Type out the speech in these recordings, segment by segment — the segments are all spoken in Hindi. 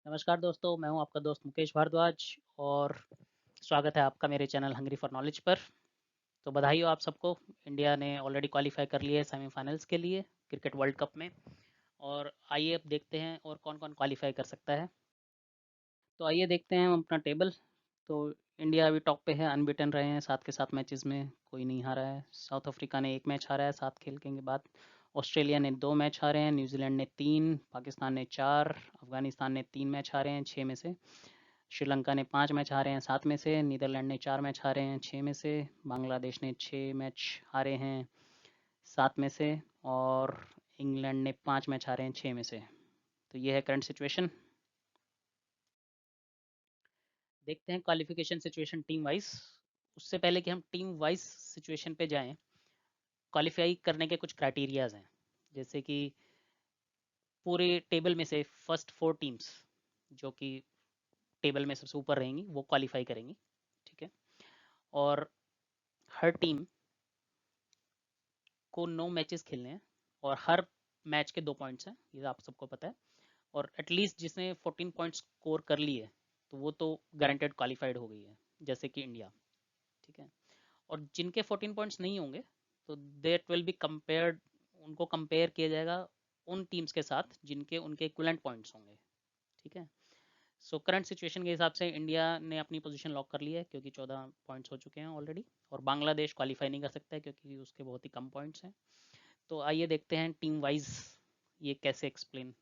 नमस्कार दोस्तों, मैं हूं आपका दोस्त मुकेश भारद्वाज और स्वागत है आपका मेरे चैनल हंगरी फॉर नॉलेज पर। तो बधाई हो आप सबको। इंडिया ने ऑलरेडी क्वालिफाई कर लिया है सेमीफाइनल्स के लिए क्रिकेट वर्ल्ड कप में। और आइए अब देखते हैं और कौन कौन क्वालिफाई कर सकता है। तो आइए देखते हैं हम अपना टेबल। तो इंडिया अभी टॉप पे है, अनबीटन रहे हैं 7 के 7 मैचेस में, कोई नहीं हारा है। साउथ अफ्रीका ने 1 मैच हारा है 7 खेल के बाद। ऑस्ट्रेलिया ने 2 मैच हारे हैं, न्यूजीलैंड ने 3, पाकिस्तान ने 4, अफगानिस्तान ने 3 मैच हारे हैं 6 में से। श्रीलंका ने 5 मैच हारे हैं 7 में से, नीदरलैंड ने 4 मैच हारे हैं 6 में से, बांग्लादेश ने 6 मैच हारे हैं 7 में से, और इंग्लैंड ने 5 मैच हारे हैं 6 में से। तो ये है करंट सिचुएशन। देखते हैं क्वालिफिकेशन सिचुएशन टीम वाइज। उससे पहले कि हम टीम वाइज सिचुएशन पे जाएं, क्वालिफाई करने के कुछ क्राइटेरियाज हैं। जैसे कि पूरे टेबल में से फर्स्ट 4 टीम्स जो कि टेबल में सबसे ऊपर रहेंगी वो क्वालिफाई करेंगी, ठीक है। और हर टीम को 9 मैचेस खेलने हैं और हर मैच के 2 पॉइंट्स हैं, ये आप सबको पता है। और एटलीस्ट जिसने 14 पॉइंट्स स्कोर कर लिए तो वो तो गारंटेड क्वालिफाइड हो गई है, जैसे कि इंडिया, ठीक है। और जिनके 14 पॉइंट्स नहीं होंगे तो देट विल बी कंपेयर्ड, उनको कंपेयर किया जाएगा उन टीम्स के साथ जिनके उनके इक्विवेलेंट पॉइंट्स होंगे, ठीक है। सो करंट सिचुएशन के हिसाब से इंडिया ने अपनी पोजीशन लॉक कर ली है क्योंकि 14 पॉइंट्स हो चुके हैं ऑलरेडी। और बांग्लादेश क्वालिफाई नहीं कर सकता है क्योंकि उसके बहुत ही कम पॉइंट्स हैं। तो आइए देखते हैं टीम वाइज ये कैसे एक्सप्लेन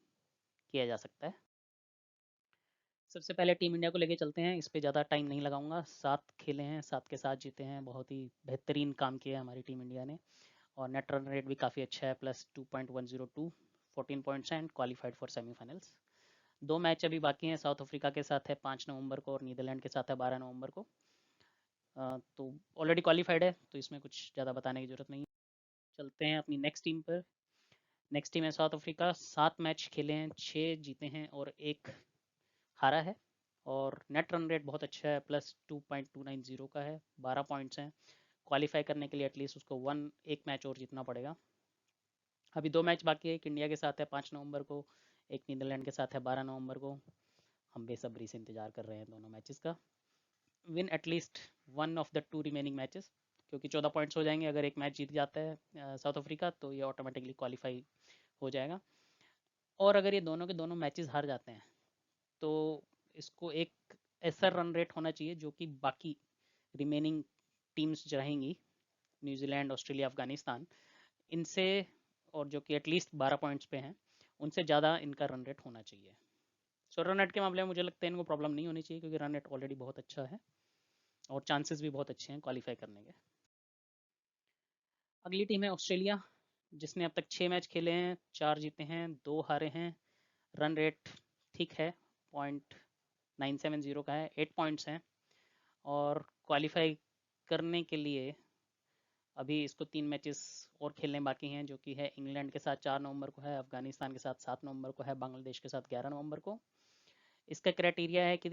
किया जा सकता है। सबसे पहले टीम इंडिया को लेके चलते हैं, इस पे ज़्यादा टाइम नहीं लगाऊंगा। 7 खेले हैं, 7 के 7 जीते हैं, बहुत ही बेहतरीन काम किया है हमारी टीम इंडिया ने। और नेट रन रेट भी काफ़ी अच्छा है, +2.102, 14 points and qualified for semifinals. 2 match अभी बाकी हैं, साउथ अफ्रीका के साथ है 5 नवंबर को और नीदरलैंड के साथ है 12 नवंबर को। तो ऑलरेडी क्वालिफाइड है तो इसमें कुछ ज़्यादा बताने की ज़रूरत नहीं है। चलते हैं अपनी नेक्स्ट टीम पर। नेक्स्ट टीम है साउथ अफ्रीका। 7 मैच खेले हैं, 6 जीते हैं और 1 हारा है। और नेट रन रेट बहुत अच्छा है, +2.290 का है, 12 पॉइंट्स हैं। क्वालिफाई करने के लिए एटलीस्ट उसको एक मैच और जीतना पड़ेगा। अभी 2 मैच बाकी है, एक इंडिया के साथ है 5 नवंबर को, एक नीदरलैंड के साथ है 12 नवंबर को। हम बेसब्री से इंतजार कर रहे हैं दोनों मैचेस का। Win at least one of the 2 remaining matches, क्योंकि 14 पॉइंट्स हो जाएंगे अगर एक मैच जीत जाता है साउथ अफ्रीका, तो ये ऑटोमेटिकली क्वालिफाई हो जाएगा। और अगर ये दोनों के दोनों मैचेस हार जाते हैं तो इसको एक ऐसा रन रेट होना चाहिए जो कि बाकी रिमेनिंग टीम्स जो रहेंगी, न्यूजीलैंड, ऑस्ट्रेलिया, अफगानिस्तान, इनसे, और जो कि एटलीस्ट 12 पॉइंट्स पे हैं, उनसे ज़्यादा इनका रन रेट होना चाहिए। सो रन रेट के मामले में मुझे लगता है इनको प्रॉब्लम नहीं होनी चाहिए क्योंकि रन रेट ऑलरेडी बहुत अच्छा है और चांसेस भी बहुत अच्छे हैं क्वालिफाई करने के। अगली टीम है ऑस्ट्रेलिया, जिसने अब तक 6 मैच खेले हैं, 4 जीते हैं 2 हारे हैं। रन रेट ठीक है, 0.970 का है, 8 पॉइंट्स हैं। और क्वालिफाई करने के लिए अभी इसको 3 मैचेस और खेलने बाकी हैं, जो कि है इंग्लैंड के साथ 4 नवंबर को है, अफगानिस्तान के साथ 7 नवंबर को है, बांग्लादेश के साथ 11 नवंबर को। इसका क्राइटेरिया है कि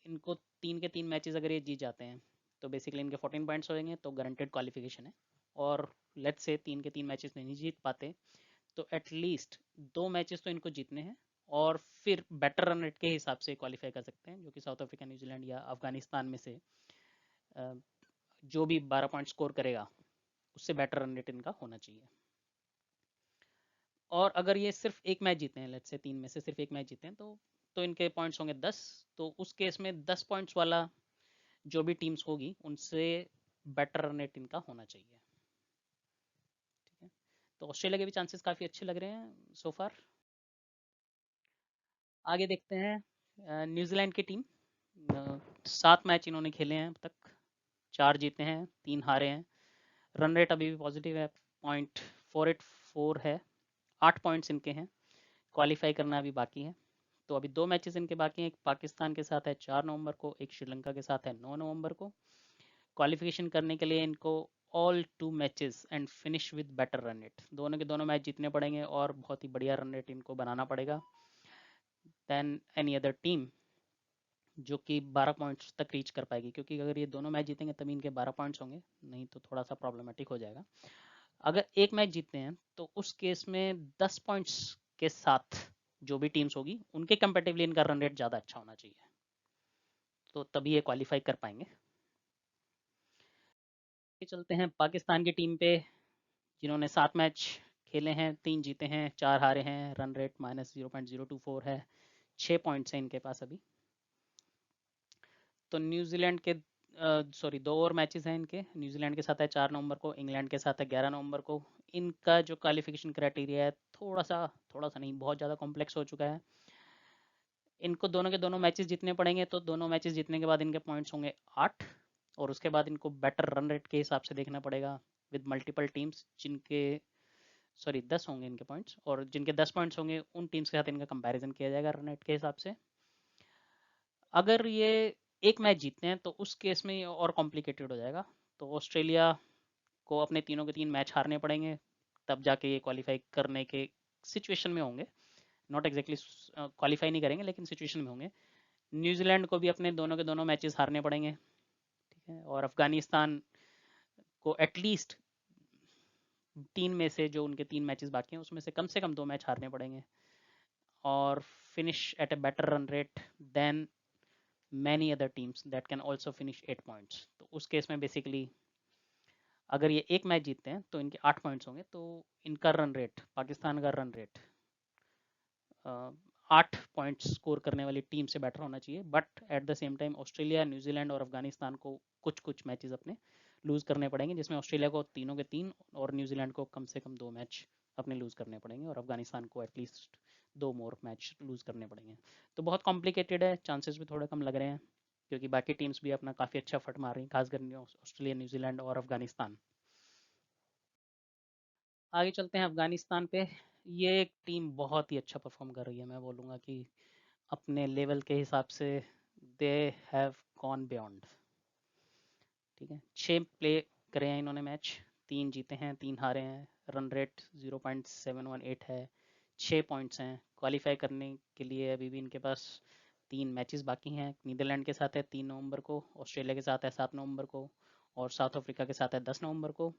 इनको 3 के 3 मैचेस अगर ये जीत जाते हैं तो बेसिकली इनके 14 पॉइंट्स हो जाएंगे, तो गारंटेड क्वालिफिकेशन है। और लेट्स से 3 के 3 मैचेस नहीं जीत पाते तो एटलीस्ट 2 मैचेस तो इनको जीतने हैं और फिर बेटर रन रेट के हिसाब से क्वालिफाई कर सकते हैं, जो कि साउथ अफ्रीका, न्यूजीलैंड या अफगानिस्तान में से जो भी 12 पॉइंट स्कोर करेगा उससे बेटर रन रेट इनका होना चाहिए। और अगर ये सिर्फ एक मैच जीते हैं, लेट्स से 3 में से सिर्फ एक मैच जीते हैं, तो इनके पॉइंट्स होंगे 10। तो उस केस में 10 पॉइंट्स वाला जो भी टीम्स होगी उनसे बेटर रन रेट इनका होना चाहिए, ठीक है। तो ऑस्ट्रेलिया के भी चांसेस काफ़ी अच्छे लग रहे हैं सो फार। आगे देखते हैं न्यूजीलैंड की टीम। 7 मैच इन्होंने खेले हैं अब तक, 4 जीते हैं 3 हारे हैं। रन रेट अभी भी पॉजिटिव है, 0.484 है, 8 पॉइंट्स इनके हैं। क्वालिफाई करना अभी बाकी है। तो अभी 2 मैचेस इनके बाकी हैं, एक पाकिस्तान के साथ है 4 नवंबर को, एक श्रीलंका के साथ है 9 नवंबर को। क्वालिफिकेशन करने के लिए इनको all 2 matches and finish with better run rate, दोनों के दोनों मैच जीतने पड़ेंगे और बहुत ही बढ़िया रन रेट इनको बनाना पड़ेगा देन एनी अदर टीम जो कि 12 पॉइंट्स तक रीच कर पाएगी, क्योंकि अगर ये दोनों मैच जीतेंगे तभी इनके 12 पॉइंट्स होंगे, नहीं तो थोड़ा सा प्रॉब्लमेटिक हो जाएगा। अगर एक मैच जीतते हैं तो उस केस में 10 पॉइंट्स के साथ जो भी टीम्स होगी उनके कंपेटिवली इनका रन रेट ज़्यादा अच्छा होना चाहिए, तो तभी ये क्वालिफाई कर पाएंगे। चलते हैं पाकिस्तान की टीम पे, जिन्होंने 7 मैच खेले हैं, 3 जीते हैं 4 हारे हैं, रन रेट -0.024 है, 6 पॉइंट्स हैं इनके पास अभी। तो न्यूजीलैंड के सॉरी 2 और मैचेस हैं इनके, न्यूजीलैंड के साथ है 4 नवंबर को, इंग्लैंड के साथ है 11 नवंबर को। इनका जो क्वालिफिकेशन क्राइटेरिया है थोड़ा सा नहीं, बहुत ज़्यादा कॉम्प्लेक्स हो चुका है। इनको दोनों के दोनों मैचेस जीतने पड़ेंगे, तो दोनों मैचेस जीतने के बाद इनके पॉइंट्स होंगे 8, और उसके बाद इनको बेटर रन रेट के हिसाब से देखना पड़ेगा विद मल्टीपल टीम्स, जिनके 10 होंगे इनके पॉइंट्स, और जिनके 10 पॉइंट्स होंगे उन टीम्स के साथ इनका कंपैरिजन किया जाएगा रन रेट के हिसाब से। अगर ये एक मैच जीतते हैं तो उस केस में ये और कॉम्प्लिकेटेड हो जाएगा, तो ऑस्ट्रेलिया को अपने तीनों के 3 मैच हारने पड़ेंगे, तब जाके ये क्वालिफाई करने के सिचुएशन में होंगे। नॉट एग्जैक्टली क्वालिफाई नहीं करेंगे, लेकिन सिचुएशन में होंगे। न्यूजीलैंड को भी अपने दोनों के दोनों मैचेस हारने पड़ेंगे, ठीक है, और अफगानिस्तान को एटलीस्ट 3 में से, जो उनके 3 मैचेस बाकी हैं उसमें से कम 2 मैच हारने पड़ेंगे, और finish at a better run rate than many other teams that can also finish 8 points. तो उस केस में बेसिकली अगर ये एक मैच जीतते हैं तो इनके 8 पॉइंट्स होंगे, तो इनका रन रेट, पाकिस्तान का रन रेट 8 पॉइंट्स स्कोर करने वाली टीम से बेटर होना चाहिए, but at the same time Australia, New Zealand और अफगानिस्तान को कुछ कुछ मैचेस अपने लूज़ करने पड़ेंगे, जिसमें ऑस्ट्रेलिया को तीनों के 3 और न्यूजीलैंड को कम से कम 2 मैच अपने लूज़ करने पड़ेंगे, और अफगानिस्तान को एटलीस्ट 2 मोर मैच लूज़ करने पड़ेंगे। तो बहुत कॉम्प्लिकेटेड है, चांसेस भी थोड़े कम लग रहे हैं, क्योंकि बाकी टीम्स भी अपना काफ़ी अच्छा फट मार रही हैं, खासकर ऑस्ट्रेलिया, न्यूजीलैंड और अफगानिस्तान। आगे चलते हैं अफगानिस्तान पे। ये एक टीम बहुत ही अच्छा परफॉर्म कर रही है, मैं बोलूँगा कि अपने लेवल के हिसाब से दे हैव गॉन बियॉन्ड, ठीक है। 6 प्ले करे हैं इन्होंने मैच, 3 जीते हैं 3 हारे हैं, रन रेट 0.718 है, 6 पॉइंट्स हैं। क्वालिफाई करने के लिए अभी भी इनके पास 3 मैचेस बाकी हैं। नीदरलैंड के साथ है 3 नवंबर को, ऑस्ट्रेलिया के साथ है 7 नवंबर को, और साउथ अफ्रीका के साथ है 10 नवंबर को।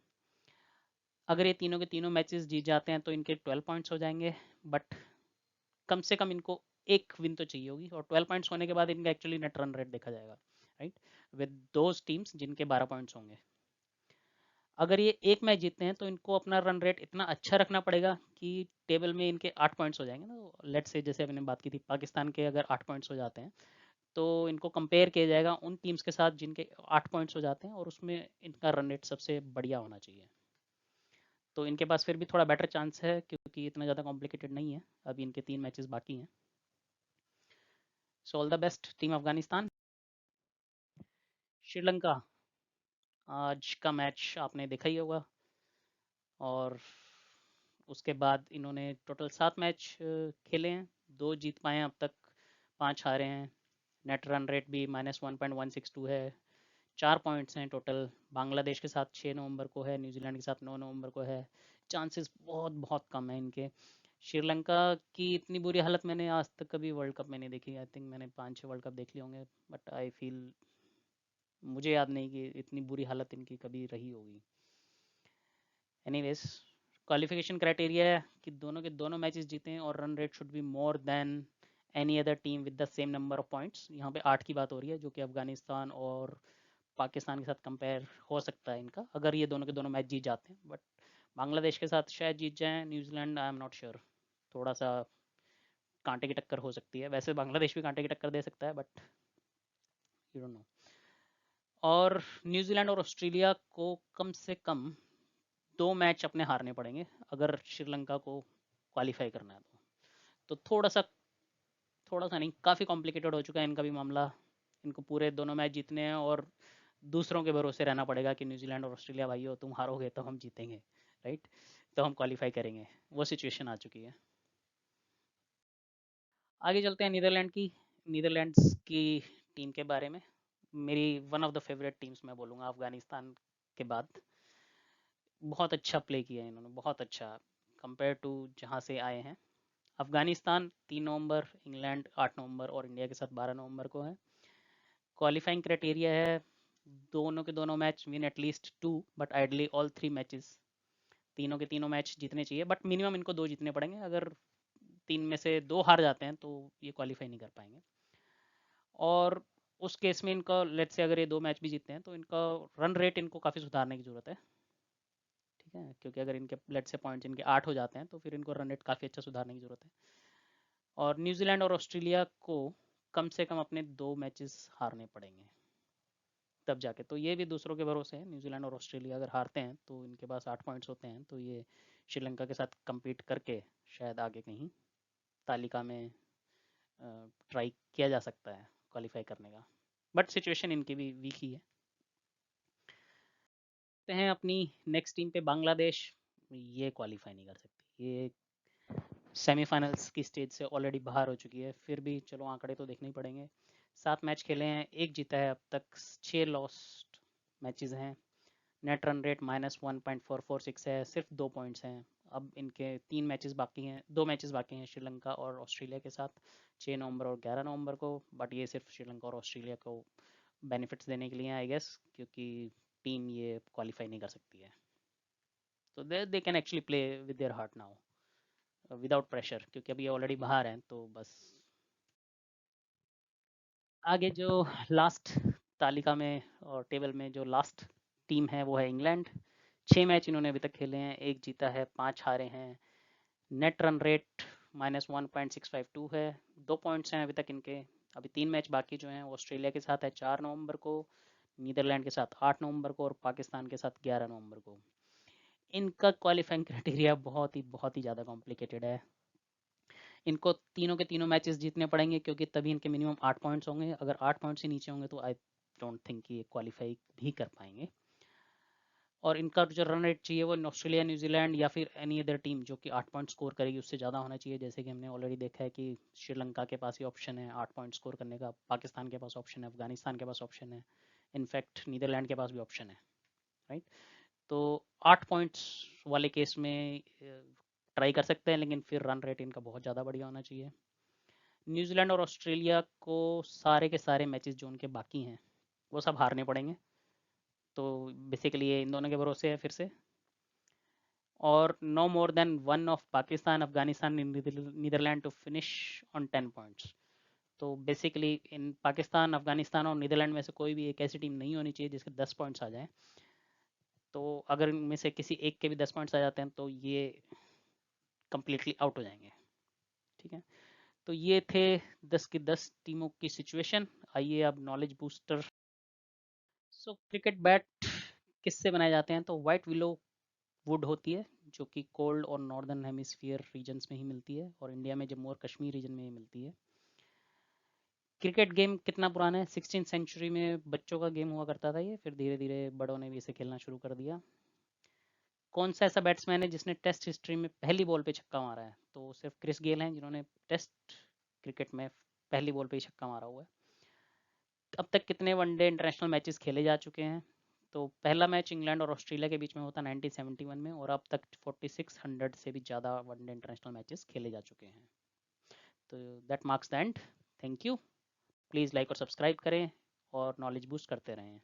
अगर ये तीनों के तीनों मैचेस जीत जाते हैं तो इनके 12 पॉइंट्स हो जाएंगे, बट कम से कम इनको एक विन तो चाहिए होगी, और 12 पॉइंट्स होने के बाद इनका एक्चुअली नेट रन रेट देखा जाएगा, राइट, विद दोज टीम्स जिनके 12 पॉइंट्स होंगे। अगर ये एक मैच जीतते हैं तो इनको अपना रन रेट इतना अच्छा रखना पड़ेगा कि टेबल में इनके 8 पॉइंट्स हो जाएंगे ना, लेट्स से जैसे मैंने बात की थी, पाकिस्तान के अगर 8 पॉइंट्स हो जाते हैं तो इनको कंपेयर किया जाएगा उन टीम्स के साथ जिनके 8 पॉइंट्स हो जाते हैं, और उसमें इनका रन रेट सबसे बढ़िया होना चाहिए। तो इनके पास फिर भी थोड़ा बेटर चांस है, क्योंकि इतना ज़्यादा कॉम्प्लिकेटेड नहीं है, अभी इनके 3 मैचेस बाकी हैं। So all the best team Afghanistan. Sri Lanka, आज का मैच आपने देखा ही होगा, और उसके बाद इन्होंने टोटल 7 मैच खेले हैं, 2 जीत पाए हैं अब तक, 5 हारे हैं। नेट रन रेट भी -1.162 है, 4 पॉइंट्स हैं टोटल। बांग्लादेश के साथ 6 नवंबर को है, न्यूजीलैंड के साथ 9 नवंबर को है। चांसेस बहुत बहुत कम है इनके। श्रीलंका की इतनी बुरी हालत मैंने आज तक कभी वर्ल्ड कप में नहीं देखी। आई थिंक मैंने 5-6 वर्ल्ड कप देख लिए होंगे, बट आई फील, मुझे याद नहीं कि इतनी बुरी हालत इनकी कभी रही होगी। एनीवेज, क्वालिफिकेशन क्राइटेरिया है कि दोनों के दोनों मैचेस जीतें, और run rate should be more than any other team with the same number of points. यहाँ पे 8 की बात हो रही है, जो कि अफगानिस्तान और पाकिस्तान के साथ कंपेयर हो सकता है इनका, अगर ये दोनों के दोनों मैच जीत जाते हैं। बट बांग्लादेश के साथ शायद जीत जाएं, New Zealand I am not sure, थोड़ा सा कांटे की टक्कर हो सकती है। वैसे बांग्लादेश भी कांटे की टक्कर दे सकता है, बट यू डोंट नो। और न्यूजीलैंड और ऑस्ट्रेलिया को कम से कम 2 मैच अपने हारने पड़ेंगे अगर श्रीलंका को क्वालिफाई करना है तो थोड़ा सा नहीं, काफ़ी कॉम्प्लिकेटेड हो चुका है इनका भी मामला। इनको पूरे दोनों मैच जीतने हैं, और दूसरों के भरोसे रहना पड़ेगा कि न्यूजीलैंड और ऑस्ट्रेलिया भाई हो, तुम हारोगे तो हम जीतेंगे, राइट, तो हम क्वालिफाई करेंगे। वो सिचुएशन आ चुकी है। आगे चलते हैं नीदरलैंड की, नीदरलैंड्स की टीम के बारे में। मेरी one of the favourite teams मैं बोलूँगा अफगानिस्तान के बाद। बहुत अच्छा प्ले किया है इन्होंने, बहुत अच्छा कंपेयर टू जहाँ से आए हैं। अफगानिस्तान 3 नवंबर, इंग्लैंड 8 नवंबर और इंडिया के साथ 12 नवंबर को है। क्वालिफाइंग क्राइटेरिया है दोनों के दोनों match win at least 2, but ideally all 3 matches, तीनों के तीनों मैच जीतने चाहिए, बट मिनिमम इनको 2 जीतने पड़ेंगे। अगर 3 में से 2 हार जाते हैं तो ये क्वालिफाई नहीं कर पाएंगे। और उस केस में इनका लेट्स से अगर ये 2 मैच भी जीतते हैं तो इनका रन रेट इनको काफ़ी सुधारने की ज़रूरत है। ठीक है, क्योंकि अगर इनके लेट्स से पॉइंट्स इनके 8 हो जाते हैं तो फिर इनको रन रेट काफ़ी अच्छा सुधारने की ज़रूरत है। और न्यूजीलैंड और ऑस्ट्रेलिया को कम से कम अपने 2 मैचेस हारने पड़ेंगे तब जाके। तो ये भी दूसरों के भरोसे है। न्यूजीलैंड और ऑस्ट्रेलिया अगर हारते हैं तो इनके पास 8 पॉइंट्स होते हैं, तो ये श्रीलंका के साथ compete करके शायद आगे कहीं तालिका में ट्राई किया जा सकता है क्वालिफाई करने का। बट सिचुएशन इनकी भी वीक ही है। तो हैं अपनी नेक्स्ट टीम पे बांग्लादेश। ये क्वालिफाई नहीं कर सकती, ये सेमीफाइनल्स की स्टेज से ऑलरेडी बाहर हो चुकी है। फिर भी चलो आंकड़े तो देखने ही पड़ेंगे। 7 मैच खेले हैं, 1 जीता है अब तक, 6 लॉस्ट मैचेस हैं। नेट रन रेट -1.446 है, सिर्फ 2 पॉइंट्स हैं। अब इनके 3 मैचेस बाकी हैं, 2 मैचेस बाकी हैं श्रीलंका और ऑस्ट्रेलिया के साथ, 6 नवंबर और 11 नवंबर को। बट ये सिर्फ श्रीलंका और ऑस्ट्रेलिया को बेनिफिट्स देने के लिए आई गेस, क्योंकि टीम ये क्वालिफाई नहीं कर सकती है। तो they can actually play with their heart now without pressure, क्योंकि अभी ऑलरेडी बाहर हैं। तो बस आगे जो लास्ट तालिका में और टेबल में जो लास्ट टीम है वो है इंग्लैंड। 6 मैच इन्होंने अभी तक खेले हैं, 1 जीता है, 5 हारे हैं। नेट रन रेट -1.652 है, 2 पॉइंट्स हैं अभी तक इनके। अभी 3 मैच बाकी जो हैं, ऑस्ट्रेलिया के साथ है 4 नवंबर को, नीदरलैंड के साथ 8 नवंबर को और पाकिस्तान के साथ 11 नवंबर को। इनका क्वालिफाइंग क्राइटेरिया बहुत ही ज़्यादा कॉम्प्लिकेटेड है। इनको तीनों के तीनों मैचेस जीतने पड़ेंगे, क्योंकि तभी इनके मिनिमम 8 पॉइंट्स होंगे। अगर 8 पॉइंट्स से नीचे होंगे तो आई डोंट थिंक कि ये क्वालिफाई भी कर पाएंगे। और इनका जो रन रेट चाहिए वो ऑस्ट्रेलिया, न्यूजीलैंड या फिर एनी अदर टीम जो कि 8 पॉइंट स्कोर करेगी उससे ज़्यादा होना चाहिए। जैसे कि हमने ऑलरेडी देखा है कि श्रीलंका के पास ही ऑप्शन है 8 पॉइंट स्कोर करने का, पाकिस्तान के पास ऑप्शन है, अफगानिस्तान के पास ऑप्शन है, इनफैक्ट नीदरलैंड के पास भी ऑप्शन है, राइट। तो 8 पॉइंट्स वाले केस में ट्राई कर सकते हैं, लेकिन फिर रन रेट इनका बहुत ज़्यादा बढ़िया होना चाहिए। न्यूजीलैंड और ऑस्ट्रेलिया को सारे के सारे मैचेस जो उनके बाकी हैं वो सब हारने पड़ेंगे। तो बेसिकली ये इन दोनों के भरोसे है फिर से। और no more than one of Pakistan, Afghanistan, Netherlands to finish on 10 points. तो बेसिकली इन पाकिस्तान, अफगानिस्तान और नीदरलैंड में से कोई भी एक ऐसी टीम नहीं होनी चाहिए जिसके 10 पॉइंट्स आ जाएं। तो अगर इनमें से किसी एक के भी 10 पॉइंट्स आ जाते हैं तो ये कम्प्लीटली आउट हो जाएंगे। ठीक है, तो ये थे 10 की 10 टीमों की सिचुएशन। आइए अब नॉलेज बूस्टर। सो क्रिकेट बैट किससे बनाए जाते हैं? तो वाइट विलो वुड होती है, जो कि कोल्ड और नॉर्दर्न हेमिस्फीयर रीजन्स में ही मिलती है, और इंडिया में जम्मू और कश्मीर रीजन में ही मिलती है। क्रिकेट गेम कितना पुराना है? 16th सेंचुरी में बच्चों का गेम हुआ करता था ये, फिर धीरे धीरे बड़ों ने भी इसे खेलना शुरू कर दिया। कौन सा ऐसा बैट्समैन है जिसने टेस्ट हिस्ट्री में पहली बॉल पे छक्का मारा है? तो सिर्फ क्रिस गेल हैं जिन्होंने टेस्ट क्रिकेट में पहली बॉल पे ही छक्का मारा हुआ है। अब तक कितने वनडे इंटरनेशनल मैचेस खेले जा चुके हैं? तो पहला मैच इंग्लैंड और ऑस्ट्रेलिया के बीच में होता 1971 में, और अब तक 4600 से भी ज़्यादा वनडे इंटरनेशनल मैचेस खेले जा चुके हैं। तो that marks the end. Thank you. Please like और सब्सक्राइब करें और नॉलेज बूस्ट करते रहें।